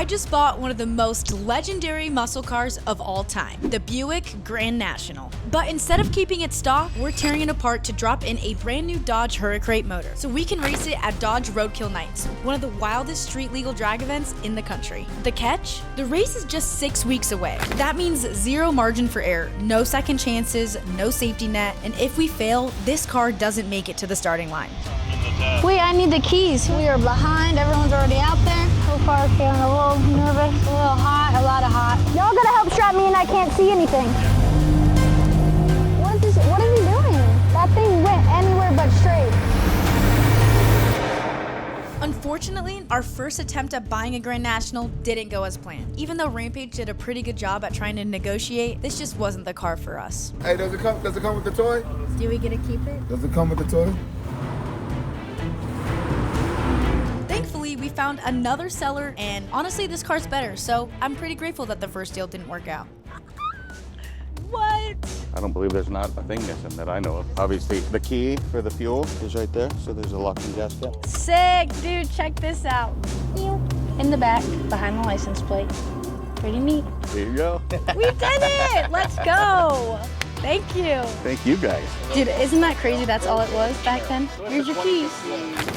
I just bought one of the most legendary muscle cars of all time, the Buick Grand National. But instead of keeping it stock, we're tearing it apart to drop in a brand new Dodge Hurricane motor, so we can race it at Dodge Roadkill Nights, one of the wildest street legal drag events in the country. The catch? The race is just 6 weeks away. That means zero margin for error, no second chances, no safety net, and if we fail, this car doesn't make it to the starting line. Wait, I need the keys. We are behind. Everyone's already out there. So far, feeling a little nervous, a little hot, a lot of hot. Y'all gotta help strap me in. I can't see anything. What is he doing? That thing went anywhere but straight. Unfortunately, our first attempt at buying a Grand National didn't go as planned. Even though Rampage did a pretty good job at trying to negotiate, this just wasn't the car for us. Hey, does it come with the toy? Do we get to keep it? Does it come with the toy? Thankfully, we found another seller, and honestly, this car's better, so I'm pretty grateful that the first deal didn't work out. What? I don't believe there's not a thing missing that I know of. Obviously, the key for the fuel is right there, so there's a locking gasket. Sick, dude, check this out. In the back, behind the license plate. Pretty neat. There you go. We did it! Let's go! Thank you. Thank you guys. Dude, isn't that crazy that's all it was back then? Here's your keys.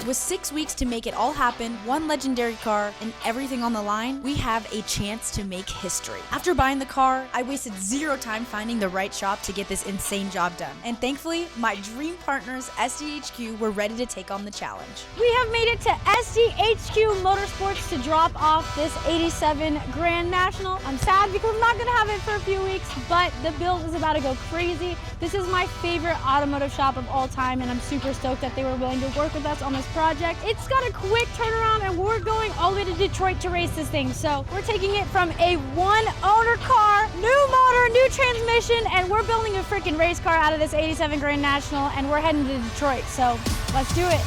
With 6 weeks to make it all happen, one legendary car, and everything on the line, we have a chance to make history. After buying the car, I wasted zero time finding the right shop to get this insane job done. And thankfully, my dream partners, SDHQ, were ready to take on the challenge. We have made it to SDHQ Motorsports to drop off this 87 Grand National. I'm sad because I'm not gonna have it for a few weeks, but the build is about to go crazy. This is my favorite automotive shop of all time, and I'm super stoked that they were willing to work with us on this project. It's got a quick turnaround, and we're going all the way to Detroit to race this thing. So we're taking it from a one-owner car, new motor, new transmission, and we're building a freaking race car out of this 87 Grand National, and we're heading to Detroit. So let's do it.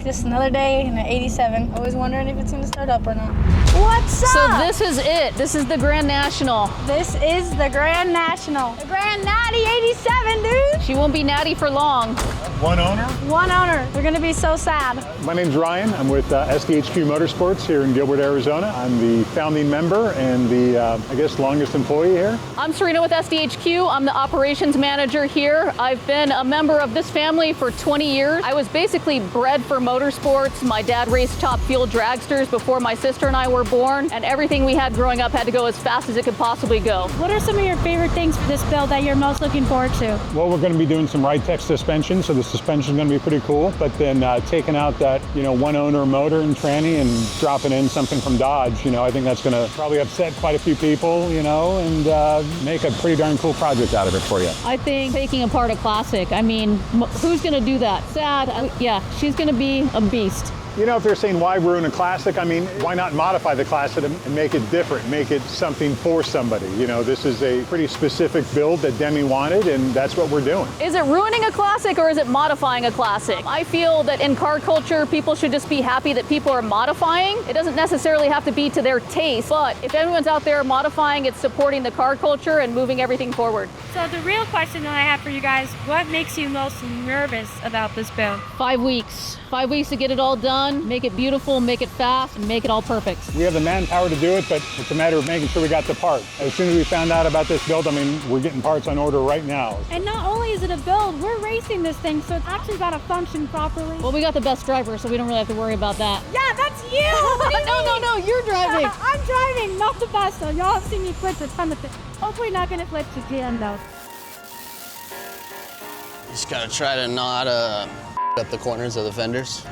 Just another day in an 87. Always wondering if it's gonna start up or not. What's up? So this is it. This is the Grand National. This is the Grand National. The Grand Natty 87, dude. She won't be natty for long. One owner? One owner. They're gonna be so sad. My name's Ryan. I'm with SDHQ Motorsports here in Gilbert, Arizona. I'm the founding member and the, I guess, longest employee here. I'm Serena with SDHQ. I'm the operations manager here. I've been a member of this family for 20 years. I was basically bred for motorsports. My dad raced top fuel dragsters before my sister and I were born, and everything we had growing up had to go as fast as it could possibly go. What are some of your favorite things for this build that you're most looking forward to? Well, we're going to be doing some ride-tech suspension, so the suspension is going to be pretty cool, but then taking out that, one-owner motor and tranny and dropping in something from Dodge, I think that's going to probably upset quite a few people, and make a pretty darn cool project out of it for you. I think taking apart a classic, who's going to do that? Sad. Yeah, she's going to be a beast. If they're saying why ruin a classic, why not modify the classic and make it different, make it something for somebody? This is a pretty specific build that Demi wanted, and that's what we're doing. Is it ruining a classic or is it modifying a classic? I feel that in car culture, people should just be happy that people are modifying. It doesn't necessarily have to be to their taste, but if anyone's out there modifying, it's supporting the car culture and moving everything forward. So the real question that I have for you guys, what makes you most nervous about this build? 5 weeks. 5 weeks to get it all done, make it beautiful, make it fast, and make it all perfect. We have the manpower to do it, but it's a matter of making sure we got the part. As soon as we found out about this build, we're getting parts on order right now. And not only is it a build, we're racing this thing, so it's actually got to function properly. Well, we got the best driver, so we don't really have to worry about that. Yeah, that's you! No, you're driving. I'm driving, not the best, though. Y'all have seen me flip a ton of things. Hopefully not going to flip to the end, though. Just gotta try to not up the corners of the fenders.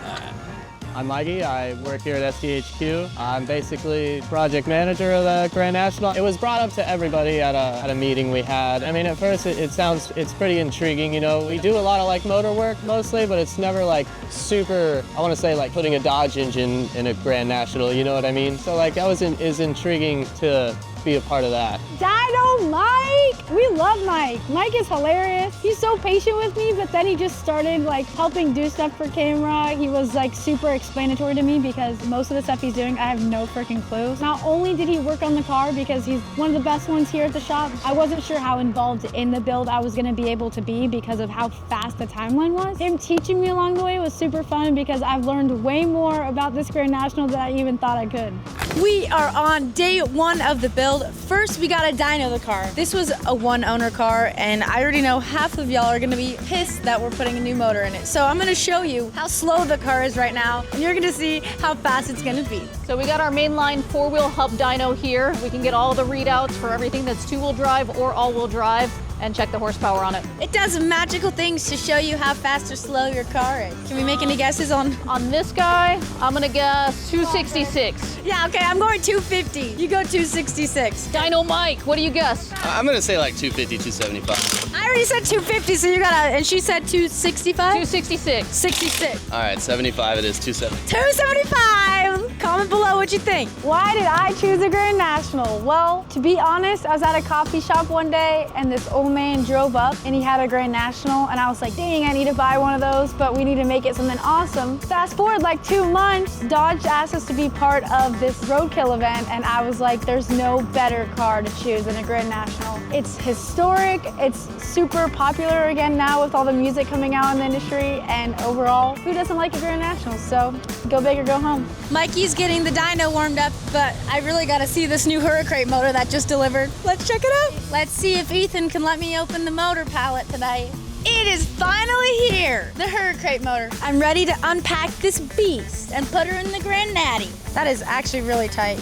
I'm Mikey. I work here at SDHQ. I'm basically project manager of the Grand National. It was brought up to everybody at a meeting we had. At first it's pretty intriguing. We do a lot of motor work mostly, but it's never super, I want to say putting a Dodge engine in a Grand National, you know what I mean? So that is intriguing to be a part of that. Dyno Mike! We love Mike. Mike is hilarious. He's so patient with me, but then he just started like helping do stuff for camera. He was like super explanatory to me because most of the stuff he's doing, I have no freaking clue. Not only did he work on the car because he's one of the best ones here at the shop, I wasn't sure how involved in the build I was gonna be able to be because of how fast the timeline was. Him teaching me along the way was super fun because I've learned way more about this Grand National than I even thought I could. We are on day one of the build. First, we gotta dyno the car. This was a one-owner car, and I already know half of y'all are gonna be pissed that we're putting a new motor in it. So I'm gonna show you how slow the car is right now, and you're gonna see how fast it's gonna be. So we got our mainline four-wheel hub dyno here. We can get all the readouts for everything that's two-wheel drive or all-wheel drive and check the horsepower on it. It does magical things to show you how fast or slow your car is. Can we make any guesses on? On this guy, I'm gonna guess 266. Yeah, okay, I'm going 250. You go 266. Dyno Mike, what do you guess? I'm gonna say like 250, 275. I already said 250, so you gotta, and she said 265? 266. 66. All right, 75 it is, 270. 275! Comment below what you think. Why did I choose a Grand National? Well, to be honest, I was at a coffee shop one day and this old man drove up and he had a Grand National and I was like, dang, I need to buy one of those, but we need to make it something awesome. Fast forward like 2 months, Dodge asked us to be part of this Roadkill event and I was like, there's no better car to choose than a Grand National. It's historic, it's super popular again now with all the music coming out in the industry, and overall, who doesn't like a Grand National? So go big or go home. Mikey's getting the dyno warmed up, but I really gotta see this new Hurricane motor that just delivered. Let's check it out. Let's see if Ethan can let me open the motor pallet today. It is finally here, the Hurricane motor. I'm ready to unpack this beast and put her in the Grand Natty. That is actually really tight.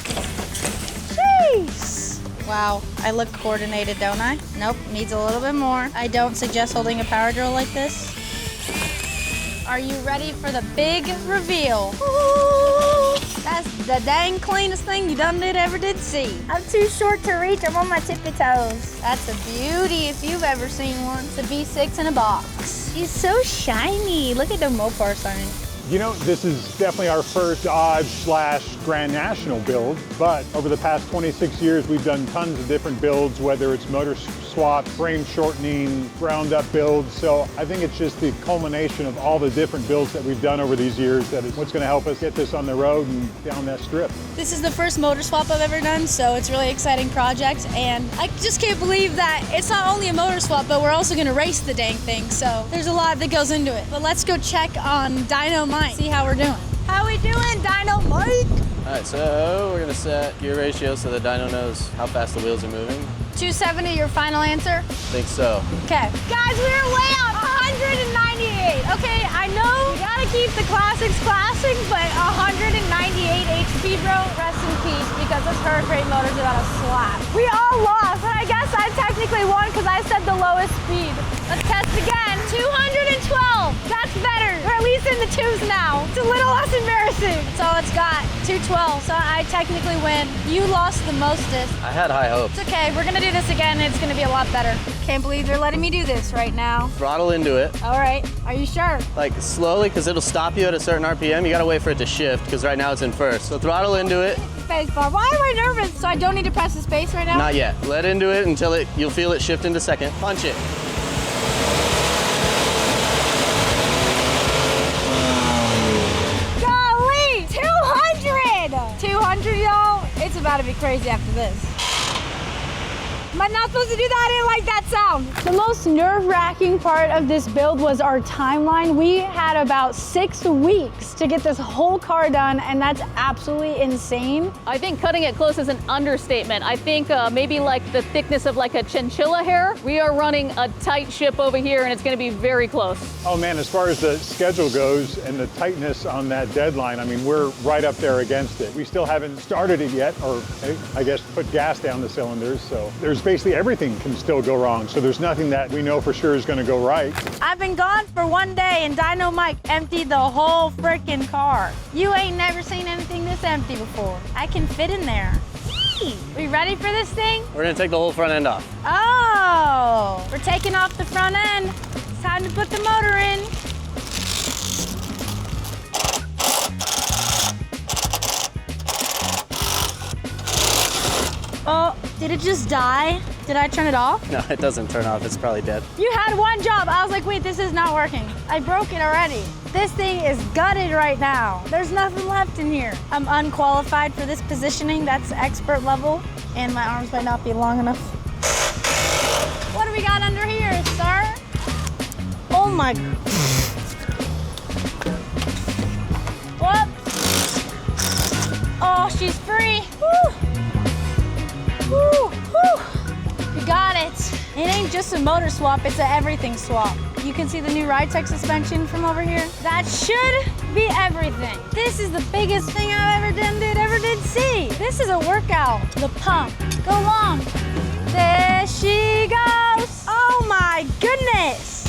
Jeez. Wow, I look coordinated, don't I? Nope, needs a little bit more. I don't suggest holding a power drill like this. Are you ready for the big reveal? Ooh, that's the dang cleanest thing you ever did see. I'm too short to reach. I'm on my tippy toes. That's a beauty if you've ever seen one. It's a V6 in a box. He's so shiny. Look at the Mopar sign. You know, this is definitely our first Dodge/Grand National build, but over the past 26 years, we've done tons of different builds, whether it's motor swap, frame shortening, ground up builds. So I think it's just the culmination of all the different builds that we've done over these years that is what's going to help us get this on the road and down that strip. This is the first motor swap I've ever done, so it's a really exciting project, and I just can't believe that it's not only a motor swap, but we're also going to race the dang thing, so there's a lot that goes into it. But let's go check on Dyno Mike, see how we're doing. How we doing, Dyno Mike? All right, so we're gonna set gear ratio so the dyno knows how fast the wheels are moving. 270, your final answer? Think so. Okay. Guys, we're way out, 198. Okay, I know you gotta keep the classics classic, but 198 HP, bro, rest in peace, because this Hurricane motor's about to slap. We all lost, but I guess I technically won because I said the lowest speed. Let's test again. 212. That's better. We're at least in the twos now. It's a little less embarrassing. That's all it's got. 212. So I technically win. You lost the mostest. I had high hopes. It's okay. We're gonna do this again. It's gonna be a lot better. Can't believe they're letting me do this right now. Throttle into it. All right. Are you sure? Like slowly, because it'll stop you at a certain RPM. You gotta wait for it to shift, because right now it's in first. So throttle into it. Spacebar. Why am I nervous? So I don't need to press the space right now? Not yet. Let into it until you'll feel it shift into second. Punch it. Golly! 200! 200, y'all. It's about to be crazy after this. Am I not supposed to do that? I didn't like that sound. The most nerve-wracking part of this build was our timeline. We had about 6 weeks to get this whole car done, and that's absolutely insane. I think cutting it close is an understatement. I think maybe like the thickness of like a chinchilla hair. We are running a tight ship over here, and it's gonna be very close. Oh man, as far as the schedule goes and the tightness on that deadline, I mean, we're right up there against it. We still haven't started it yet, or I guess put gas down the cylinders, so there's basically everything can still go wrong. So there's nothing that we know for sure is gonna go right. I've been gone for 1 day and Dyno Mike emptied the whole frickin' car. You ain't never seen anything this empty before. I can fit in there. Yee! We ready for this thing? We're gonna take the whole front end off. Oh, we're taking off the front end. It's time to put the motor in. Oh, Did it just die? Did I turn it off? No, it doesn't turn off. It's probably dead. You had one job. I was like, wait, this is not working. I broke it already. This thing is gutted right now. There's nothing left in here. I'm unqualified for this positioning. That's expert level. And my arms might not be long enough. What do we got under here, sir? Oh my. What? Oh, she's free. Woo. Woo. Woo. We got it. It ain't just a motor swap, it's an everything swap. You can see the new Ride-Tech suspension from over here. That should be everything. This is the biggest thing I've ever did see. This is a workout. The pump. Go long. There she goes. Oh my goodness.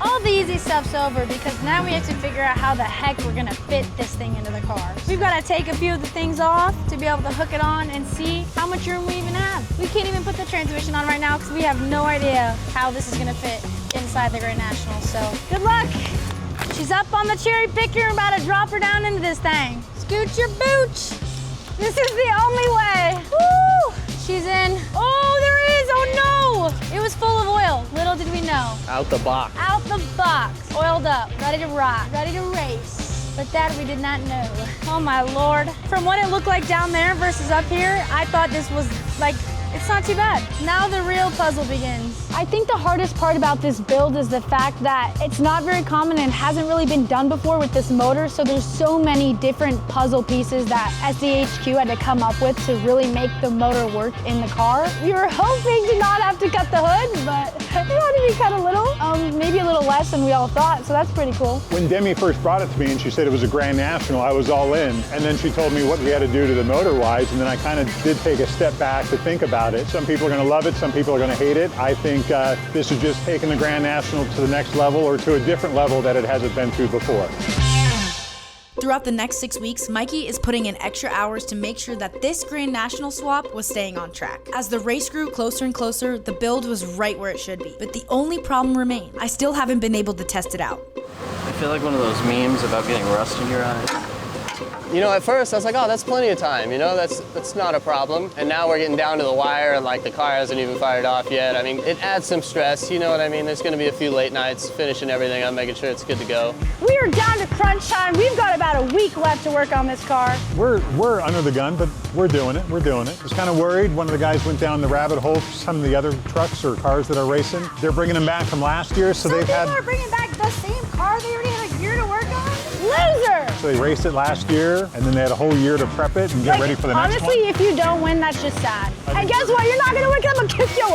All the easy stuff's over because now we have to figure out how the heck we're gonna fit this thing into the car. We've gotta take a few of the things off to be able to hook it on and see how much room we even have. We can't even put the transmission on right now because we have no idea how this is gonna fit inside the Grand National, so good luck. She's up on the cherry picker. We're about to drop her down into this thing. Scoot your booch. This is the only way. Woo! She's in. Oh, there is. Oh no! It was full of oil. Little did we know. Out the box. Out the box. Oiled up. Ready to rock. Ready to race. But that we did not know. Oh my Lord. From what it looked like down there versus up here, I thought this was like, it's not too bad. Now the real puzzle begins. I think the hardest part about this build is the fact that it's not very common and hasn't really been done before with this motor, so there's so many different puzzle pieces that SDHQ had to come up with to really make the motor work in the car. We were hoping to not have to cut the hood, but it had to be cut a little, maybe a little less than we all thought, so that's pretty cool. When Demi first brought it to me and she said it was a Grand National, I was all in. And then she told me what we had to do to the motor wise, and then I kind of did take a step back to think about it. Some people are going to love it, some people are going to hate it. I think this is just taking the Grand National to the next level or to a different level that it hasn't been to before. Throughout the next 6 weeks, Mikey is putting in extra hours to make sure that this Grand National swap was staying on track. As the race grew closer and closer, the build was right where it should be. But the only problem remained. I still haven't been able to test it out. I feel like one of those memes about getting rust in your eyes. You know, at first I was like, oh, that's plenty of time, you know, that's not a problem. And now we're getting down to the wire and like the car hasn't even fired off yet. I mean, it adds some stress, you know what I mean? There's gonna be a few late nights finishing everything up, making sure it's good to go. We are down to crunch time. We've got about a week left to work on this car. We're under the gun, but we're doing it. I was kind of worried. One of the guys went down the rabbit hole for some of the other trucks or cars that are racing. They're bringing them back from last year, so they've had... Some people are bringing back the same car they already had a year to work on? Loser! So they raced it last year, and then they had a whole year to prep it and get ready for the next one. Honestly, if you don't win, that's just sad. And guess what? You're not gonna win because I'm gonna kick you.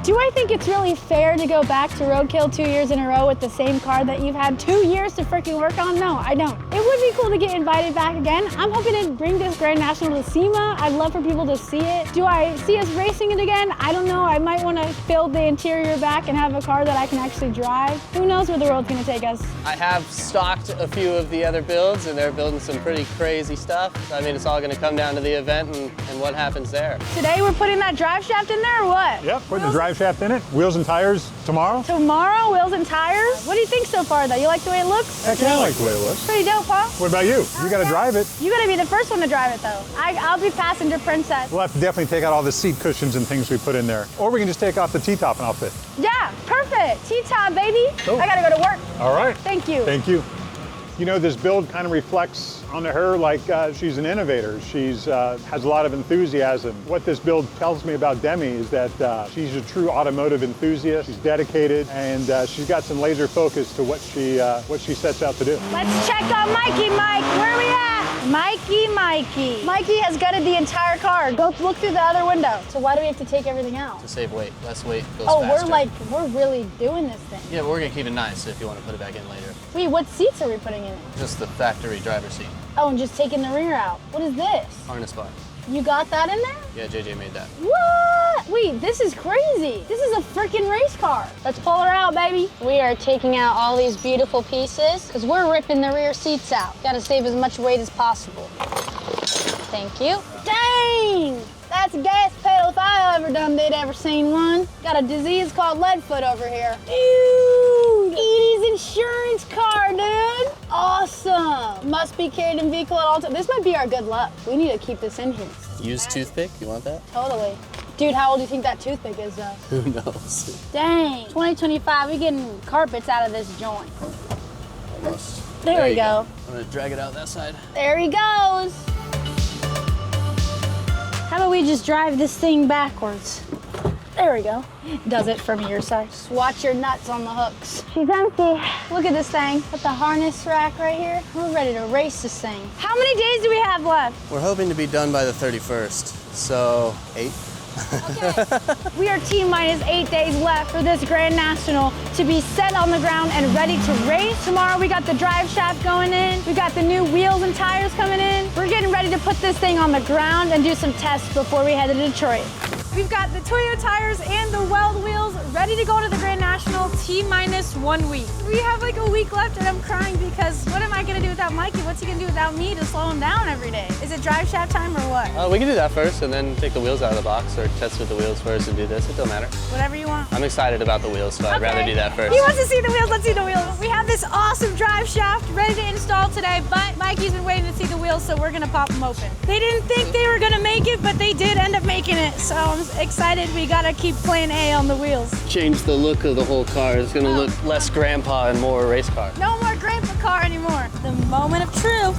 Do I think it's really fair to go back to Roadkill 2 years in a row with the same car that you've had 2 years to freaking work on? No, I don't. It would be cool to get invited back again. I'm hoping to bring this Grand National to SEMA. I'd love for people to see it. Do I see us racing it again? I don't know. I might want to build the interior back and have a car that I can actually drive. Who knows where the world's gonna take us? I have stocked a few of the other builds and they're building some pretty crazy stuff. I mean, it's all gonna come down to the event and what happens there. Today we're putting that drive shaft in there or what? Yep, putting the drive shaft in it. Wheels and tires tomorrow. Tomorrow, wheels and tires. What do you think so far though? You like the way it looks? Heck yeah, I like the way it looks. Pretty dope, huh? What about you? You gotta drive it. You gotta be the first one to drive it though. I'll be passenger princess. We'll have to definitely take out all the seat cushions and things we put in there. Or we can just take off the T-top and I'll fit. Yeah, perfect. T-top, baby. Cool. I gotta go to work. All right. Thank you. Thank you. You know, this build kind of reflects onto her like she's an innovator. She's has a lot of enthusiasm. What this build tells me about Demi is that she's a true automotive enthusiast. She's dedicated, and she's got some laser focus to what she sets out to do. Let's check on Mikey, Mike. Where are we at? Mikey. Mikey has gutted the entire car. Go look through the other window. So why do we have to take everything out? To save weight, less weight goes faster. We're really doing this thing. Yeah, but we're gonna keep it nice if you want to put it back in later. Wait, what seats are we putting in it? Just the factory driver's seat. Oh, and just taking the rear out. What is this? Harness bar. You got that in there? Yeah, JJ made that. What? Wait, this is crazy. This is a freaking race car. Let's pull her out, baby. We are taking out all these beautiful pieces because we're ripping the rear seats out. Got to save as much weight as possible. Thank you. Dang! That's a gas pedal if I ever seen one. Got a disease called lead foot over here. Dude! Edie's insurance car, dude! Awesome! Must be carried in vehicle at all times. This might be our good luck. We need to keep this in here. Used toothpick, you want that? Totally. Dude, how old do you think that toothpick is though? Who knows? Dang, 2025, we getting carpets out of this joint. Almost. There we you go. I'm gonna drag it out that side. There he goes. How about we just drive this thing backwards? There we go. Does it from your side. Just watch your nuts on the hooks. She's empty. Look at this thing. Got the harness rack right here. We're ready to race this thing. How many days do we have left? We're hoping to be done by the 31st, so 8. Okay. We are T-minus 8 days left for this Grand National to be set on the ground and ready to race. Tomorrow we got the drive shaft going in. We got the new wheels and tires coming in. We're getting ready to put this thing on the ground and do some tests before we head to Detroit. We've got the Toyo tires and the Weld wheels ready to go to the Grand National T-minus 1 week. We have like a week left and I'm crying because what am I gonna do without Mikey? What's he gonna do without me to slow him down every day? Is it drive shaft time or what? We can do that first and then take the wheels out of the box or test with the wheels first and do this. It don't matter. Whatever you want. I'm excited about the wheels, so I'd rather do that first. He wants to see the wheels, let's see the wheels. We have this awesome drive shaft ready to install today, but Mikey's been waiting to see the wheels, so we're gonna pop them open. They didn't think they were gonna make it, but they did end up making it, so I'm excited. We gotta keep playing A on the wheels. Change the look of the whole car. It's gonna look less grandpa and more race car. No more grandpa car anymore. The moment of truth.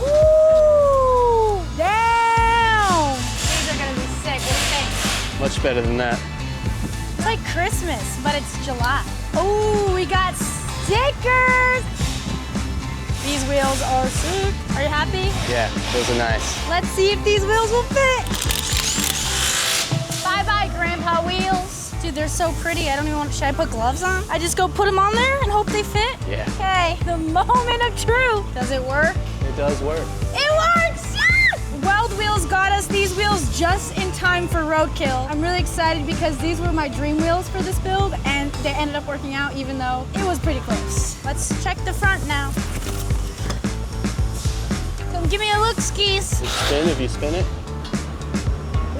Woo! Damn! These are gonna be sick. What do you think? Much better than that. It's like Christmas, but it's July. Oh, we got stickers. These wheels are sick. Are you happy? Yeah, those are nice. Let's see if these wheels will fit. Bye-bye, Grandpa wheels. Dude, they're so pretty. I don't even want, should I put gloves on? I just go put them on there and hope they fit? Yeah. Okay, the moment of truth. Does it work? It does work. It works! Yes! Weld wheels got us these wheels just in time for Roadkill. I'm really excited because these were my dream wheels for this build and they ended up working out even though it was pretty close. Let's check the front now. Come give me a look, skis. You spin if you spin it.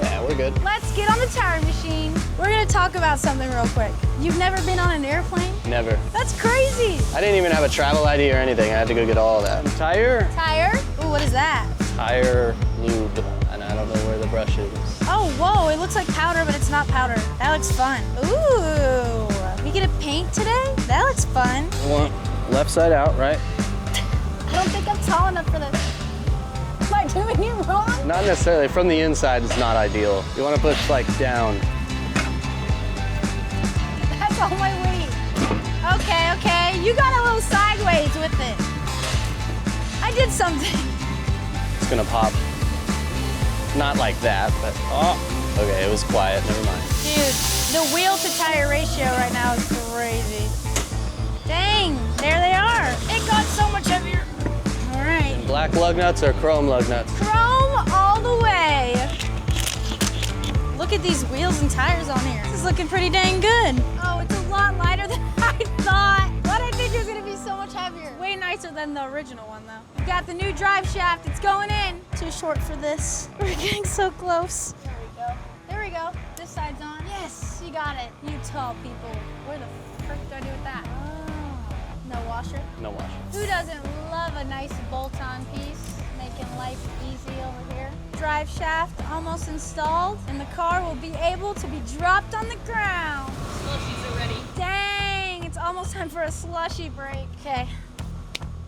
Yeah, we're good. Let's get on the tire machine. We're gonna talk about something real quick. You've never been on an airplane? Never. That's crazy. I didn't even have a travel ID or anything. I had to go get all of that. Tire? Tire? Ooh, what is that? Tire lube, and I don't know where the brush is. Oh, whoa, it looks like powder, but it's not powder. That looks fun. Ooh, we get to paint today? That looks fun. I want left side out, right? I don't think I'm tall enough for this. Am I doing it wrong? Not necessarily. From the inside, it's not ideal. You want to put like down. That's all my weight. Okay, okay. You got a little sideways with it. I did something. It's gonna pop. Not like that, but oh. Okay, it was quiet. Never mind. Dude, the wheel to tire ratio right now is crazy. Dang, there they are. It got so much heavier. All right. And black lug nuts or chrome lug nuts? Chrome all the way. Look at these wheels and tires on here. This is looking pretty dang good. Oh, it's a lot lighter than I thought. What I think it was gonna be so much heavier. Way nicer than the original one though. We got the new drive shaft, it's going in. Too short for this. We're getting so close. There we go. There we go. This side's on. Yes, you got it. You tall people. Where the frick do I do with that? Oh, no washer? No washer. Who doesn't love a nice bolt-on piece? Making life easy over here. Drive shaft almost installed, and the car will be able to be dropped on the ground. Slushies are ready. Dang, it's almost time for a slushy break. Okay.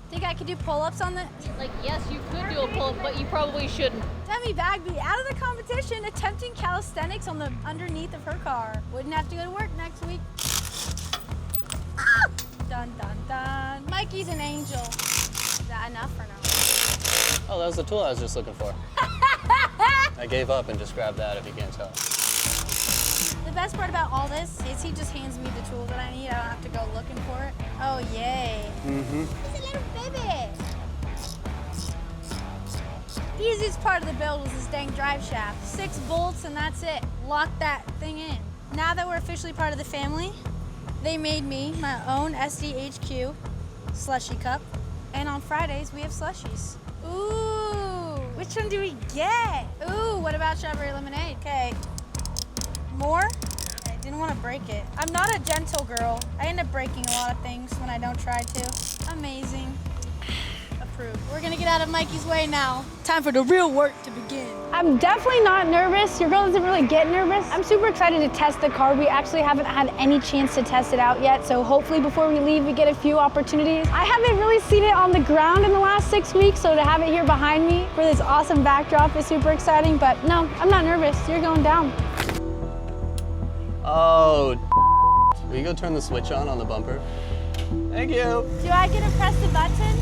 Think I could do pull-ups on the... Like, yes, you could do a pull-up, but you probably shouldn't. Demi Bagby out of the competition attempting calisthenics on the underneath of her car. Wouldn't have to go to work next week. Ah! Dun, dun, dun. Mikey's an angel. Is that enough or no? Oh, that was the tool I was just looking for. I gave up and just grabbed that if you can't tell. The best part about all this is he just hands me the tool that I need. I don't have to go looking for it. Oh, yay. Mm-hmm. He's a little baby. Easiest part of the build was this dang drive shaft. 6 bolts and that's it. Lock that thing in. Now that we're officially part of the family, they made me my own SDHQ slushy cup. And on Fridays, we have slushies. Ooh, which one do we get? Ooh, what about strawberry lemonade? Okay. More? I didn't want to break it. I'm not a gentle girl. I end up breaking a lot of things when I don't try to. Amazing. approved. We're gonna get out of Mikey's way now. Time for the real work to begin. I'm definitely not nervous. Your girl doesn't really get nervous. I'm super excited to test the car. We actually haven't had any chance to test it out yet, so hopefully before we leave, we get a few opportunities. I haven't really seen it on the ground in the last 6 weeks, so to have it here behind me for this awesome backdrop is super exciting, but no, I'm not nervous. You're going down. Oh, will you go turn the switch on the bumper? Thank you. Do I get to press the button?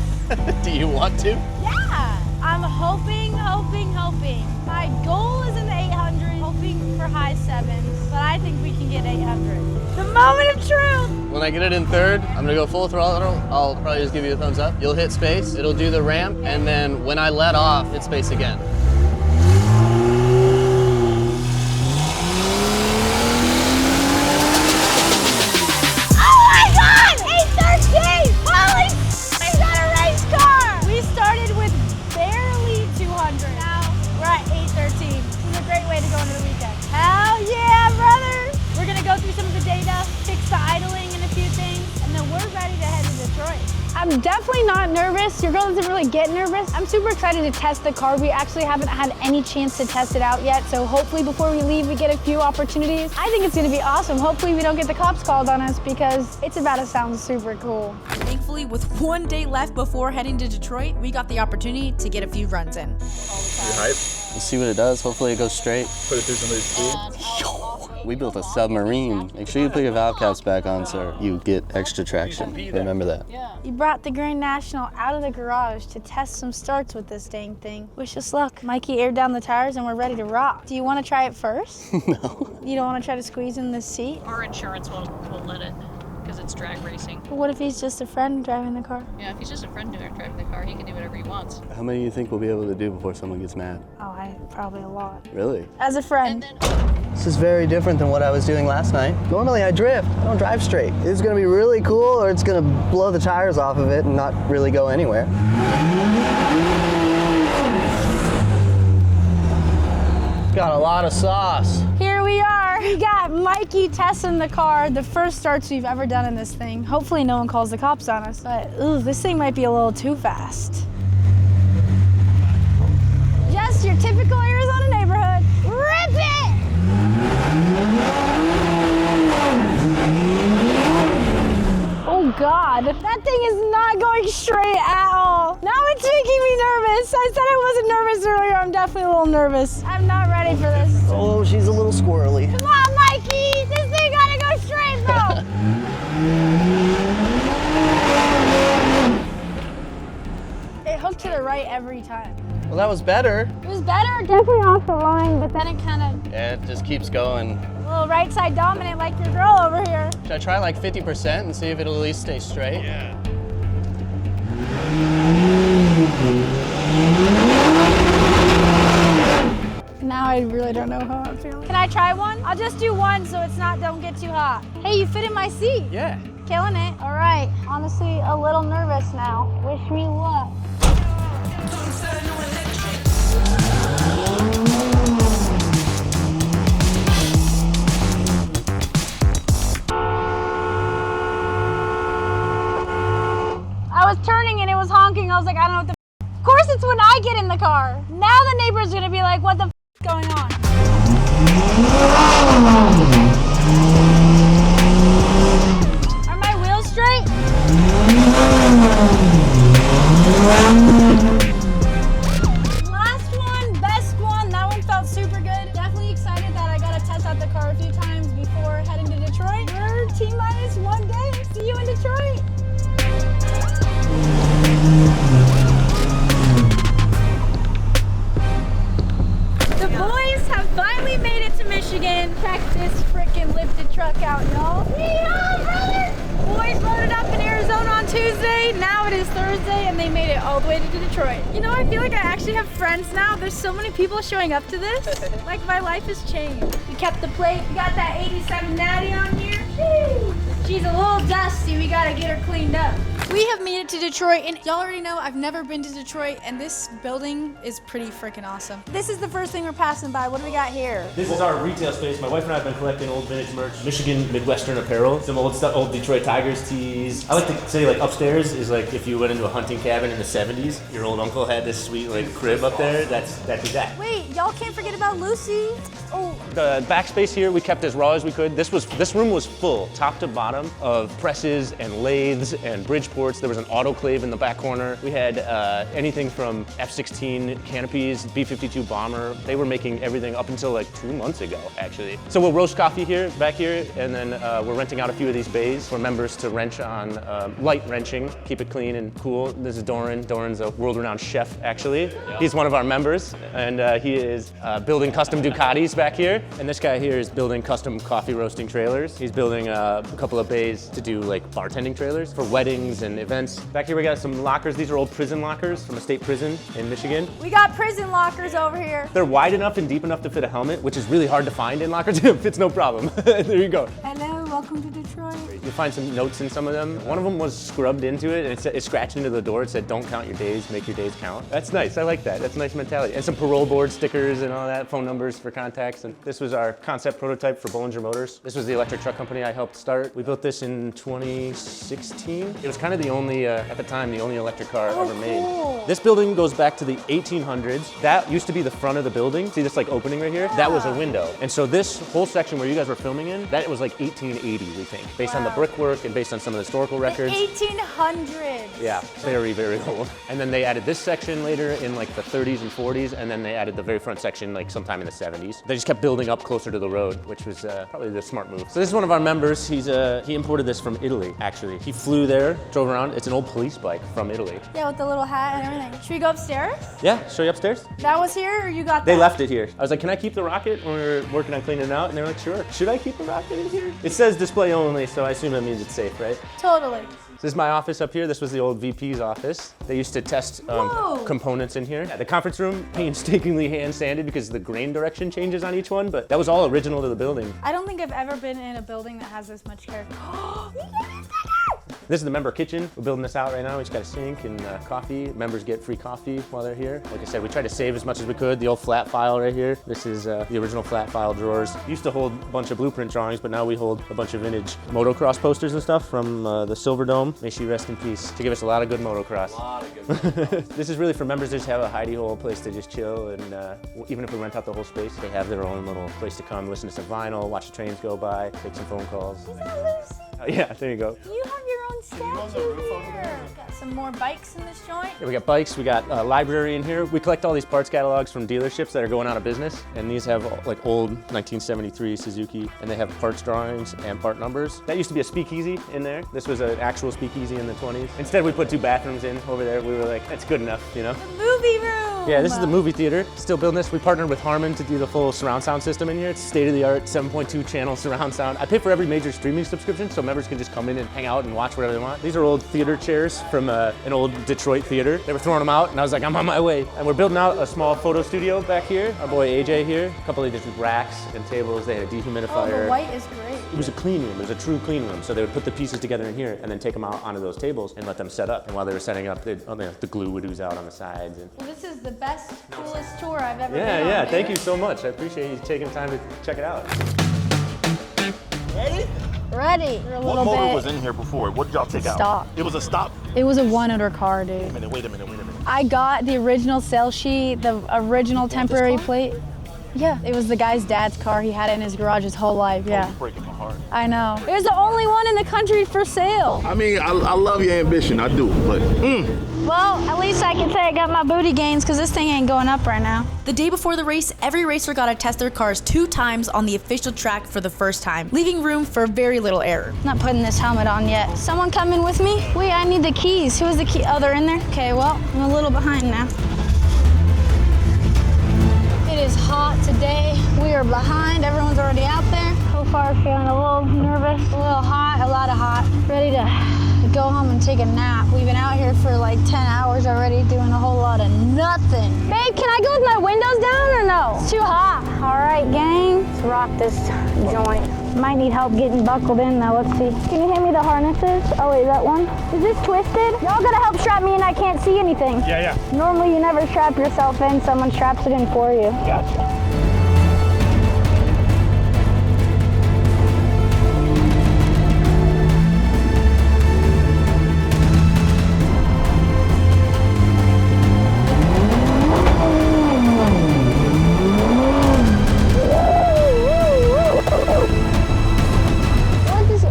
Do you want to? Yeah. I'm hoping. My goal is in the 800, hoping for high 7s, but I think we can get 800. The moment of truth! When I get it in third, I'm gonna go full throttle. I'll probably just give you a thumbs up. You'll hit space, it'll do the ramp, and then when I let off, hit space again. I'm definitely not nervous. Your girl doesn't really get nervous. I'm super excited to test the car. We actually haven't had any chance to test it out yet, so hopefully before we leave, we get a few opportunities. I think it's gonna be awesome. Hopefully we don't get the cops called on us because it's about to sound super cool. Thankfully, with one day left before heading to Detroit, we got the opportunity to get a few runs in. You hype? We'll see what it does. Hopefully it goes straight. Put it through somebody's speed? We built a submarine. Make sure you put your valve caps back on so you get extra traction. Remember that. You brought the Grand National out of the garage to test some starts with this dang thing. Wish us luck. Mikey aired down the tires and we're ready to rock. Do you want to try it first? No. You don't want to try to squeeze in this seat? Our insurance won't let it because it's drag racing. But what if he's just a friend driving the car? Yeah, if he's just a friend driving the car, he can do whatever he wants. How many do you think we'll be able to do before someone gets mad? Oh, probably a lot. Really? As a friend. This is very different than what I was doing last night. Normally I drift, I don't drive straight. It's gonna be really cool or it's gonna blow the tires off of it and not really go anywhere. Got a lot of sauce. Here we are. We got Mikey testing the car, the first starts we've ever done in this thing. Hopefully no one calls the cops on us, but ooh, this thing might be a little too fast. Just your typical Arizona neighborhood. Rip it! Oh God, that thing is not going straight at all. Now it's making me nervous. I said I wasn't nervous earlier. I'm definitely a little nervous. I'm not ready for this. Oh, she's a little squirrely. Come on, Mikey. This thing gotta go straight, though. It hooked to the right every time. Well, that was better. It was better, definitely off the line, but then it kind of... Yeah, it just keeps going. A little right side dominant like your girl over here. Should I try like 50% and see if it'll at least stay straight? Yeah. Now I really don't know how I'm feeling. Can I try one? I'll just do one so it's not, don't get too hot. Hey, you fit in my seat. Yeah. Killing it. All right. Honestly, a little nervous now. Wish me luck. I was turning and it was honking. I was like, I don't know what the f. Of course it's when I get in the car. Now the neighbor's gonna be like, what the f is going on? Are my wheels straight? Last one, best one. That one felt super good. Definitely excited that I got to test out the car a few times before heading to Detroit. We're T-minus 1 day. See you in Detroit. The boys have finally made it to Michigan. Check this frickin' lifted truck out, y'all. Yeehaw, brother! Boys loaded up in Arizona on Tuesday. Now it is Thursday, and they made it all the way to Detroit. You know, I feel like I actually have friends now. There's so many people showing up to this. Like, my life has changed. We kept the plate. We got that 87 Natty on here. Jeez. She's a little dusty. We gotta get her cleaned up. We have made it to Detroit, and y'all already know I've never been to Detroit, and this building is pretty freaking awesome. This is the first thing we're passing by. What do we got here? This is our retail space. My wife and I have been collecting old vintage merch, Michigan Midwestern apparel, some old stuff, old Detroit Tigers tees. I like to say like upstairs is like if you went into a hunting cabin in the 70s, your old uncle had this sweet like crib up there. That's that. Wait, y'all can't forget about Lucy. Oh. The backspace here we kept as raw as we could. This room was full, top to bottom, of presses and lathes and Bridgeports. There was an autoclave in the back corner. We had anything from F-16 canopies, B-52 bomber. They were making everything up until like 2 months ago, actually. So we'll roast coffee here, back here, and then we're renting out a few of these bays for members to wrench on, light wrenching, keep it clean and cool. This is Doran. Doran's a world-renowned chef, actually. He's one of our members, and he is building custom Ducatis back here. And this guy here is building custom coffee roasting trailers. He's building a couple of bays to do like bartending trailers for weddings and events. Back here we got some lockers. These are old prison lockers from a state prison in Michigan. We got prison lockers over here. They're wide enough and deep enough to fit a helmet, which is really hard to find in lockers. It fits no problem. There you go. Hello, welcome to Detroit. You'll find some notes in some of them. One of them was scrubbed into it, and it scratched into the door. It said, "Don't count your days, make your days count." That's nice. I like that. That's a nice mentality. And some parole board stickers and all that, phone numbers for contacts. And this was our concept prototype for Bollinger Motors. This was the electric truck company I helped start. We built this in 2016. It was kind of the only, at the time, the only electric car ever made. Cool. This building goes back to the 1800s. That used to be the front of the building. See this like opening right here? That was a window. And so this whole section where you guys were filming in, that was like 1880, we think, based on the brickwork and based on some of the historical records. 1800s. Yeah, very, very old. And then they added this section later in like the 30s and 40s, and then they added the very front section like sometime in the 70s. They just kept building up closer to the road, which was probably the smart move. So this is one of our members. He imported this from Italy, actually. He flew there, drove around. It's an old police bike from Italy. Yeah, with the little hat and everything. Should we go upstairs? Yeah, show you upstairs. That was here, or you got that? They left it here. I was like, can I keep the rocket when we were working on cleaning it out? And they were like, sure. Should I keep the rocket in here? It says display only, so I assume that means it's safe, right? Totally. So this is my office up here. This was the old VP's office. They used to test components in here. Yeah, the conference room, painstakingly hand sanded because the grain direction changes on each one, but that was all original to the building. I don't think I've ever been in a building that has this much character. This is the member kitchen. We're building this out right now. We just got a sink and coffee. Members get free coffee while they're here. Like I said, we tried to save as much as we could. The old flat file right here. This is the original flat file drawers. Used to hold a bunch of blueprint drawings, but now we hold a bunch of vintage motocross posters and stuff from the Silver Dome. May she rest in peace. To give us a lot of good motocross. A lot of good. This is really for members to just have a hidey hole place to just chill, and even if we rent out the whole space, they have their own little place to come, listen to some vinyl, watch the trains go by, take some phone calls. Is that Lucy? Yeah, there you go. You have your own statue here. Got some more bikes in this joint. Yeah, we got bikes, we got a library in here. We collect all these parts catalogs from dealerships that are going out of business, and these have like old 1973 Suzuki, and they have parts drawings and part numbers. That used to be a speakeasy in there. This was an actual speakeasy in the 20s. Instead, we put 2 bathrooms in over there. We were like, that's good enough, you know? The movie room. Yeah, this is the movie theater. Still building this. We partnered with Harman to do the full surround sound system in here. It's state-of-the-art 7.2 channel surround sound. I pay for every major streaming subscription, so members can just come in and hang out and watch whatever they want. These are old theater chairs from an old Detroit theater. They were throwing them out, and I was like, I'm on my way. And we're building out a small photo studio back here. Our boy AJ here. A couple of different racks and tables. They had a dehumidifier. Oh, the white is great. It was a clean room. It was a true clean room. So they would put the pieces together in here and then take them out onto those tables and let them set up. And while they were setting up, the glue would ooze out on the sides. And well, this is the best, coolest tour I've ever been on. Yeah, thank you so much. I appreciate you taking the time to check it out. Ready? Ready. What motor was in here before? What did y'all take out? Stop. It was a stop? It was a 1-owner car, dude. Wait a minute. I got the original sales sheet, the original temporary plate. Yeah, it was the guy's dad's car. He had it in his garage his whole life, yeah. You're breaking my heart. I know. It was the only one in the country for sale. I mean, I love your ambition, I do, but Well, at least I can say I got my booty gains because this thing ain't going up right now. The day before the race, every racer got to test their cars 2 times on the official track for the first time, leaving room for very little error. Not putting this helmet on yet. Someone coming with me? Wait, I need the keys. Who has the key? Oh, they're in there? Okay, well, I'm a little behind now. It is hot today. We are behind. Everyone's already out there. So far, feeling a little nervous, a little hot, a lot of hot. Ready to go home and take a nap. We've been out here for like 10 hours already doing a whole lot of nothing. Babe, can I go with my windows down or no? It's too hot. All right, gang, let's rock this joint. Might need help getting buckled in though, let's see. Can you hand me the harnesses? Oh wait, that one? Is this twisted? Y'all gotta help strap me in, I can't see anything. Yeah. Normally you never strap yourself in, someone straps it in for you. Gotcha.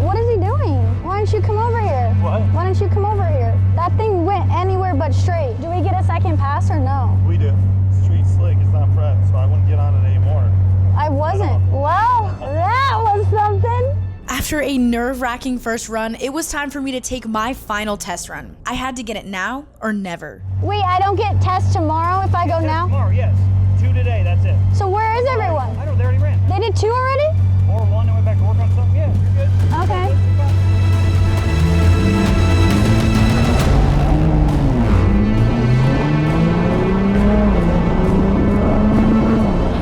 What is he doing? Why don't you come over here? What? Why don't you come over here? That thing went anywhere but straight. Do we get a second pass or no? We do. Street slick, it's not prepped, so I wouldn't get on it anymore. I wasn't. Well, that was something. After a nerve-wracking first run, it was time for me to take my final test run. I had to get it now or never. Wait, I don't get tests tomorrow if I go now? Tomorrow, yes. 2 today, that's it. So where is everyone? I know, they already ran. They did 2 already? Or 1 and went back to work on something. Yeah, you're good. Okay.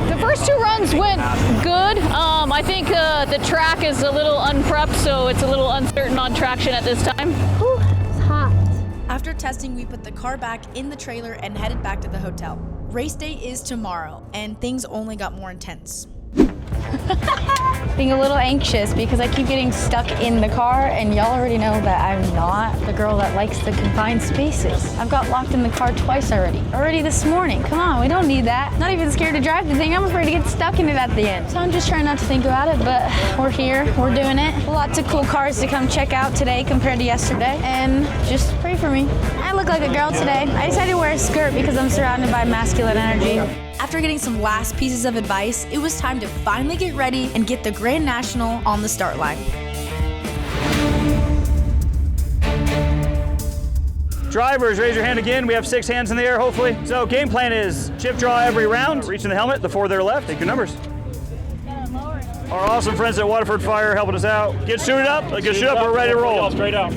The first 2 runs went good. I think the track is a little unprepped, so it's a little uncertain on traction at this time. Whew, it's hot. After testing, we put the car back in the trailer and headed back to the hotel. Race day is tomorrow, and things only got more intense. Being a little anxious because I keep getting stuck in the car, and y'all already know that I'm not the girl that likes the confined spaces. I've got locked in the car twice already this morning. Come on, we don't need that. Not even scared to drive the thing. I'm afraid to get stuck in it at the end. So I'm just trying not to think about it, but we're here, we're doing it. Lots of cool cars to come check out today compared to yesterday, and just pray for me. I look like a girl today. I decided to wear a skirt because I'm surrounded by masculine energy. After getting some last pieces of advice, it was time to finally get ready and get the Grand National on the start line. Drivers, raise your hand again. We have 6 hands in the air, hopefully. So game plan is chip draw every round, reaching the helmet, the 4 that are left, take your numbers. Our awesome friends at Waterford Fire helping us out. Get suited up, we're ready to roll. Straight out.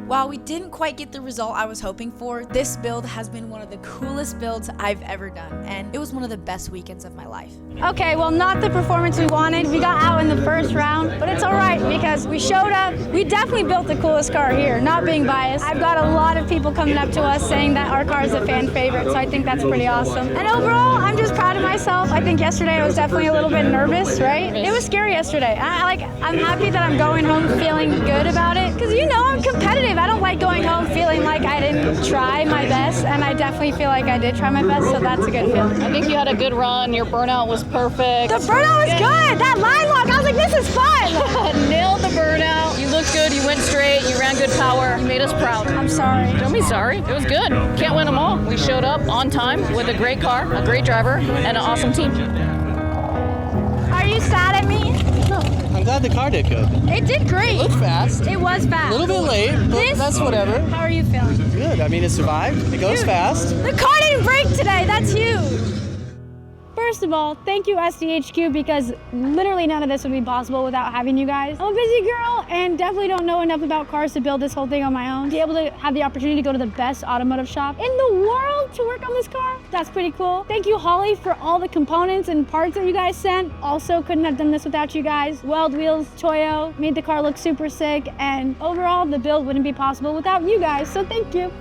While we didn't quite get the result I was hoping for, this build has been one of the coolest builds I've ever done, and it was one of the best weekends of my life. Okay, well, not the performance we wanted. We got out in the first round, but it's all right because we showed up. We definitely built the coolest car here, not being biased. I've got a lot of people coming up to us saying that our car is a fan favorite, so I think that's pretty awesome. And overall, I'm just proud of myself. I think yesterday I was definitely a little bit nervous, right? It was scary yesterday. I'm happy that I'm going home feeling good about it because, you know, I'm competitive. I don't like going home feeling like I didn't try my best, and I definitely feel like I did try my best, so that's a good feeling. I think you had a good run. Your burnout was perfect. The burnout was good. That line lock, I was like, this is fun. Nailed the burnout. You looked good. You went straight. You ran good power. You made us proud. I'm sorry. Don't be sorry. It was good. Can't win them all. We showed up on time with a great car, a great driver, and an awesome team. Are you sad at me? No, I'm glad the car did good. It did great. It looked fast. It was fast. A little bit late, but that's whatever. How are you feeling? Good. I mean, it survived. It goes fast. The car didn't break today. That's huge. First of all, thank you SDHQ because literally none of this would be possible without having you guys. I'm a busy girl and definitely don't know enough about cars to build this whole thing on my own. To be able to have the opportunity to go to the best automotive shop in the world to work on this car, that's pretty cool. Thank you Holly for all the components and parts that you guys sent. Also couldn't have done this without you guys. Weld Wheels, Toyo, made the car look super sick, and overall the build wouldn't be possible without you guys, so thank you.